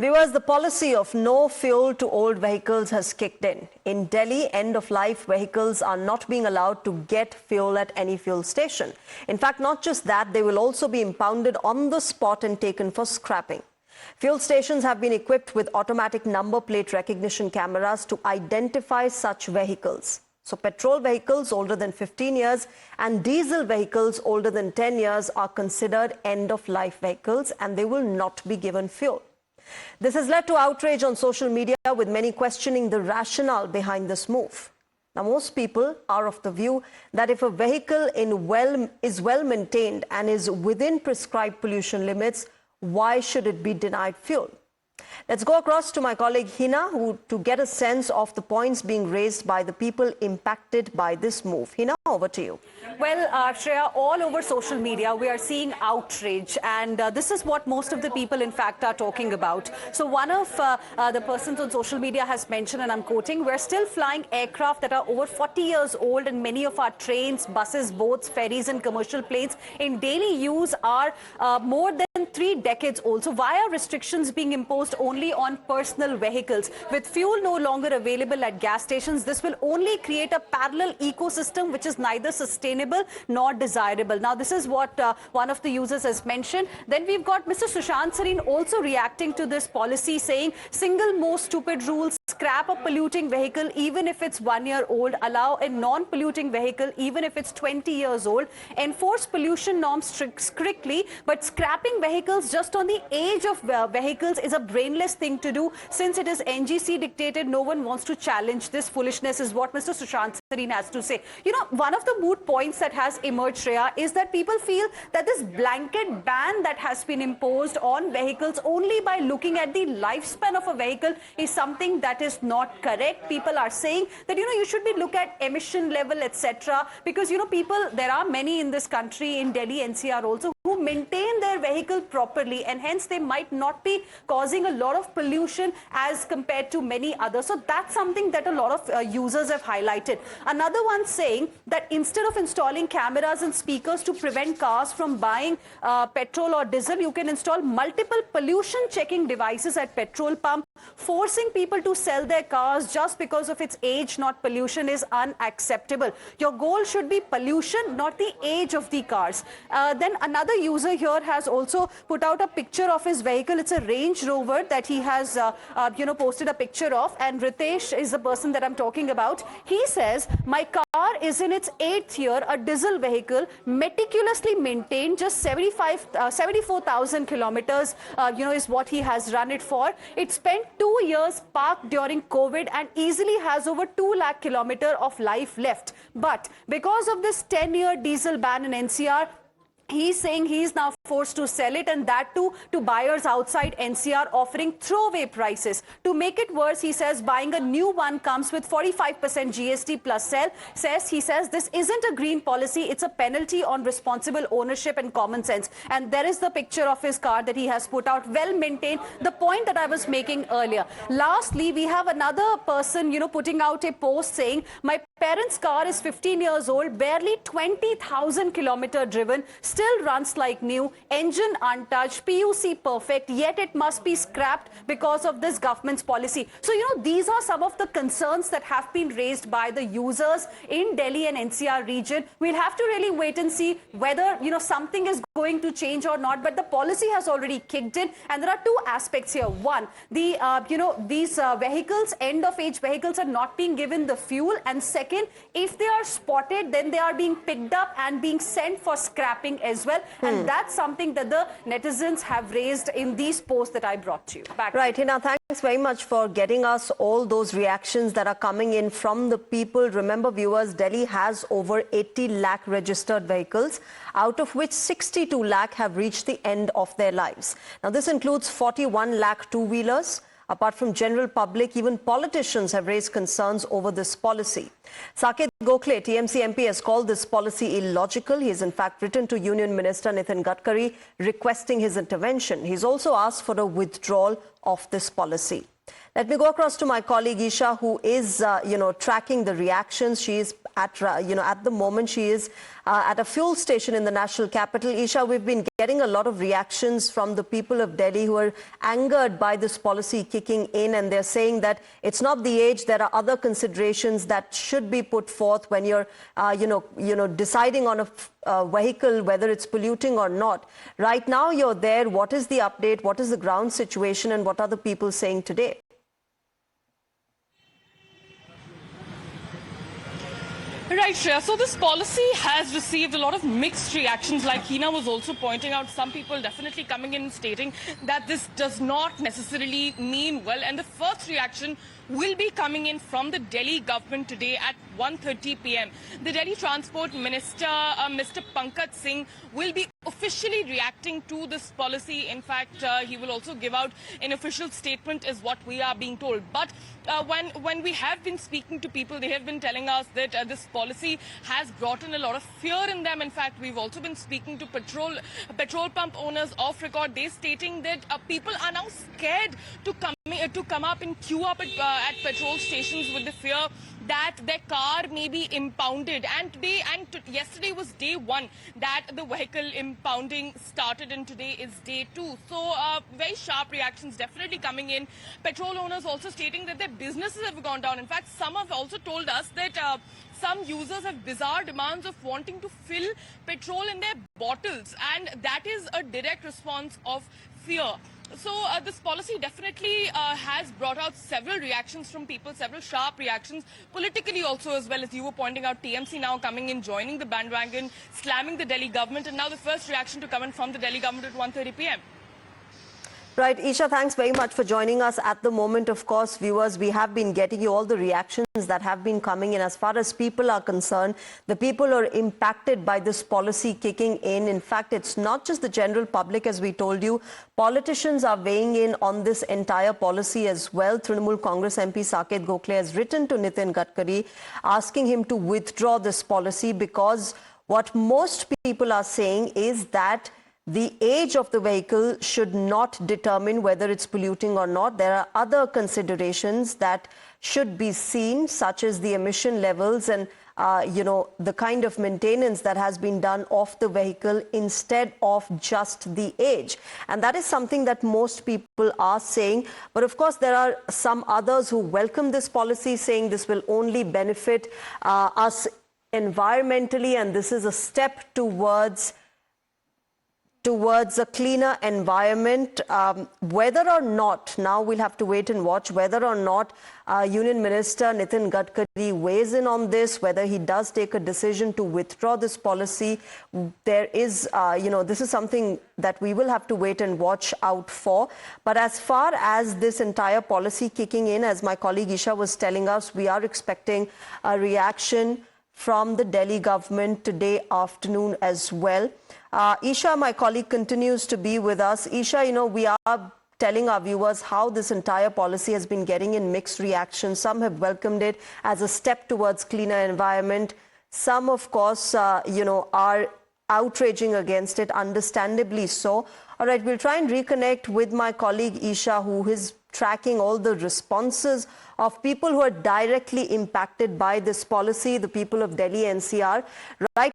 Viewers, the policy of no fuel to old vehicles has kicked in. In Delhi, end-of-life vehicles are not being allowed to get fuel at any fuel station. In fact, not just that, they will also be impounded on the spot and taken for scrapping. Fuel stations have been equipped with automatic number plate recognition cameras to identify such vehicles. So petrol vehicles older than 15 years and diesel vehicles older than 10 years are considered end-of-life vehicles and they will not be given fuel. This has led to outrage on social media, with many questioning the rationale behind this move. Now, most people are of the view that if a vehicle is well maintained and is within prescribed pollution limits, why should it be denied fuel? Let's go across to my colleague Hina to get a sense of the points being raised by the people impacted by this move. Hina, over to you. Well, Shreya, all over social media, we are seeing outrage, and this is what most of the people, in fact, are talking about. So one of the persons on social media has mentioned, and I'm quoting, we're still flying aircraft that are over 40 years old, and many of our trains, buses, boats, ferries, and commercial planes in daily use are more than 3 decades old. So why are restrictions being imposed only on personal vehicles? With fuel no longer available at gas stations, this will only create a parallel ecosystem which is neither sustainable nor desirable. Now, this is what one of the users has mentioned. Then we've got Mr. Sushant Sareen also reacting to this policy, saying single most stupid rules: scrap a polluting vehicle even if it's 1 year old, allow a non-polluting vehicle even if it's 20 years old, enforce pollution norms strictly, but scrapping vehicles just on the age of vehicles is a brainless thing to do. Since it is NGC dictated, no one wants to challenge this foolishness, is what Mr. Sushant Sareen has to say. You know, one of the moot points that has emerged, Shreya, is that people feel that this blanket ban that has been imposed on vehicles only by looking at the lifespan of a vehicle is something that is not correct. People are saying that, you should be look at emission level, etc. Because, people, there are many in this country, in Delhi, NCR also, who maintain their vehicle properly, and hence they might not be causing a lot of pollution as compared to many others. So that's something that a lot of users have highlighted. Another one saying that instead of installing cameras and speakers to prevent cars from buying petrol or diesel, you can install multiple pollution checking devices at petrol pump. Forcing people to sell their cars just because of its age, not pollution, is unacceptable. Your goal should be pollution, not the age of the cars. Then another user here has also put out a picture of his vehicle. It's a Range Rover that he has posted a picture of, and Ritesh is the person that I'm talking about. He says, my car is in its 8th year, a diesel vehicle, meticulously maintained, just 74,000 kilometers, is what he has run it for. It spent 2 years parked during COVID and easily has over 2 lakh kilometers of life left. But because of this 10-year diesel ban in NCR, he's saying he's now forced to sell it, and that too to buyers outside NCR offering throwaway prices. To make it worse, he says buying a new one comes with 45% GST plus sell. He says this isn't a green policy, it's a penalty on responsible ownership and common sense. And there is the picture of his car that he has put out, well maintained. The point that I was making earlier. Lastly, we have another person, putting out a post saying, my parents' car is 15 years old, barely 20,000 kilometers driven, still runs like new, engine untouched, PUC perfect, yet it must be scrapped because of this government's policy. So, these are some of the concerns that have been raised by the users in Delhi and NCR region. We'll have to really wait and see whether, something is going to change or not. But the policy has already kicked in, and there are two aspects here. One, these vehicles, end-of-age vehicles, are not being given the fuel. And second, if they are spotted, then they are being picked up and being sent for scrapping as well. And that's something that the netizens have raised in these posts that I brought to you. Right, Hina, thanks very much for getting us all those reactions that are coming in from the people. Remember, viewers, Delhi has over 80 lakh registered vehicles, out of which 62 lakh have reached the end of their lives. Now, this includes 41 lakh two-wheelers. Apart from general public, even politicians have raised concerns over this policy. Saket Gokhale, TMC MP, has called this policy illogical. He has in fact written to Union Minister Nitin Gadkari requesting his intervention. He's also asked for a withdrawal of this policy. Let me go across to my colleague Isha, who is, tracking the reactions. She is at the moment she is at a fuel station in the national capital. Isha, we've been getting a lot of reactions from the people of Delhi who are angered by this policy kicking in, and they're saying that it's not the age. There are other considerations that should be put forth when you're, deciding on a vehicle, whether it's polluting or not. Right now, you're there. What is the update? What is the ground situation, and what are the people saying today? Right, Shreya. So this policy has received a lot of mixed reactions. Like Hina was also pointing out, some people definitely coming in and stating that this does not necessarily mean well. And the first reaction will be coming in from the Delhi government today at 1:30 p.m. The Delhi Transport Minister, Mr. Pankaj Singh, will be officially reacting to this policy. In fact, he will also give out an official statement, is what we are being told. But when we have been speaking to people, they have been telling us that this policy has brought in a lot of fear in them. In fact, we've also been speaking to petrol pump owners off record. They stating that people are now scared to come up and queue up at petrol stations with the fear that their car may be impounded. And yesterday was day one that the vehicle impounding started, and today is day two. So very sharp reactions definitely coming in. Petrol owners also stating that their businesses have gone down. In fact, some have also told us that some users have bizarre demands of wanting to fill petrol in their bottles, and that is a direct response of fear. So this policy definitely has brought out several reactions from people, several sharp reactions, politically also, as well as you were pointing out, TMC now coming in, joining the bandwagon, slamming the Delhi government, and now the first reaction to come in from the Delhi government at 1:30 p.m. Right, Isha, thanks very much for joining us. At the moment, of course, viewers, we have been getting you all the reactions that have been coming in. As far as people are concerned, the people are impacted by this policy kicking in. In fact, it's not just the general public, as we told you. Politicians are weighing in on this entire policy as well. Trinamool Congress MP Saket Gokhale has written to Nitin Gadkari asking him to withdraw this policy, because what most people are saying is that the age of the vehicle should not determine whether it's polluting or not. There are other considerations that should be seen, such as the emission levels and, the kind of maintenance that has been done of the vehicle instead of just the age. And that is something that most people are saying. But of course, there are some others who welcome this policy, saying this will only benefit us environmentally, and this is a step towards a cleaner environment. Whether or not, now we'll have to wait and watch, whether or not Union Minister Nitin Gadkari weighs in on this, whether he does take a decision to withdraw this policy. There is, this is something that we will have to wait and watch out for. But as far as this entire policy kicking in, as my colleague Isha was telling us, we are expecting a reaction from the Delhi government today afternoon as well. Isha, my colleague, continues to be with us. Isha, we are telling our viewers how this entire policy has been getting in mixed reactions. Some have welcomed it as a step towards cleaner environment. Some, of course, are outraging against it, understandably so. All right, we'll try and reconnect with my colleague Isha, who is tracking all the responses of people who are directly impacted by this policy, the people of Delhi NCR. Right